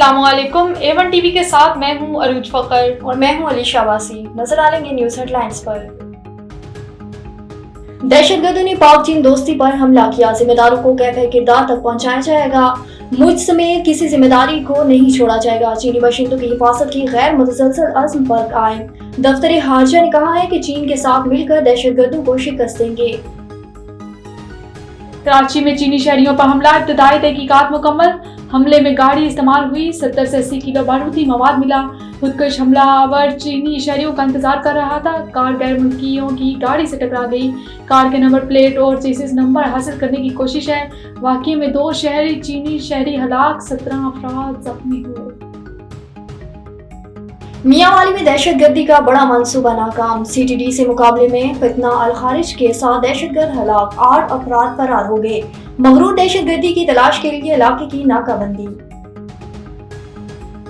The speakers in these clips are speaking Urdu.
السلام علیکم، A1 ٹی وی کے ساتھ میں ہوں عروج فخر اور میں ہوں علی شاباسی۔ نظر ڈالیں گے نیوز ہیڈ لائنز پر۔ دہشت گردوں نے پاک چین دوستی پر حملہ کیا، ذمہ داروں کو کیفیہ کردار تک پہنچایا جائے گا، مجھ سمیت کسی ذمہ داری کو نہیں چھوڑا جائے گا، چینی باشندوں کی حفاظت کی غیر متزلزل عزم پر قائم۔ دفتر خارجہ نے کہا ہے کہ چین کے ساتھ مل کر دہشت گردوں کو شکست دیں گے۔ کراچی میں چینی شہریوں پر حملہ، ابتدائی تحقیقات مکمل، حملے میں گاڑی استعمال ہوئی، 70 سے 80 کلو بارودی مواد ملا، خودکش حملہ آور چینی شہریوں کا انتظار کر رہا تھا، کار غیر ملکیوں کی گاڑی سے ٹکرا گئی، کار کے نمبر پلیٹ اور چیسس نمبر حاصل کرنے کی کوشش ہے، واقعے میں 2 چینی شہری ہلاک، 17 افراد زخمی ہوئے۔ میاں والی میں دہشت گردی کا بڑا منصوبہ ناکام، CTD سے مقابلے میں فتنہ الخارج کے ساتھ دہشت گرد ہلاک، 8 افراد فرار ہو گئے، مغرور دہشت گردی کی تلاش کے لیے علاقے کی ناکہ بندی۔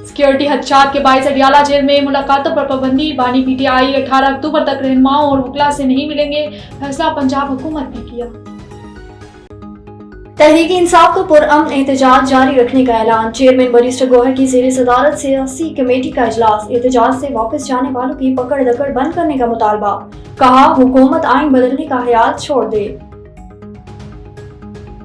سیکیورٹی خدشات کے باعث اڈیالہ جیل میں ملاقاتوں پر پابندی، بانی PTI 18 اکتوبر تک رہنماؤں اور وکلاء سے نہیں ملیں گے، فیصلہ پنجاب حکومت نے کیا۔ تحریک انصاف کا پرامن احتجاج جاری رکھنے کا اعلان، چیئرمین بیرسٹر گوہر کی زیر صدارت سیاسی کمیٹی کا اجلاس، احتجاج سے واپس جانے والوں کی پکڑ دکڑ بند کرنے کا مطالبہ، کہا حکومت آئین بدلنے کا خیال چھوڑ دے۔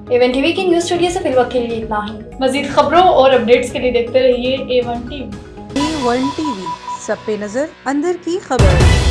A1 ٹی وی کی نیوز اسٹوڈیو سے فی الوقت کے لیے اتنا ہی۔ مزید خبروں اور اپڈیٹس کے لیے دیکھتے رہیے A1 T V. A1 T V, سب پہ نظر، اندر کی خبر۔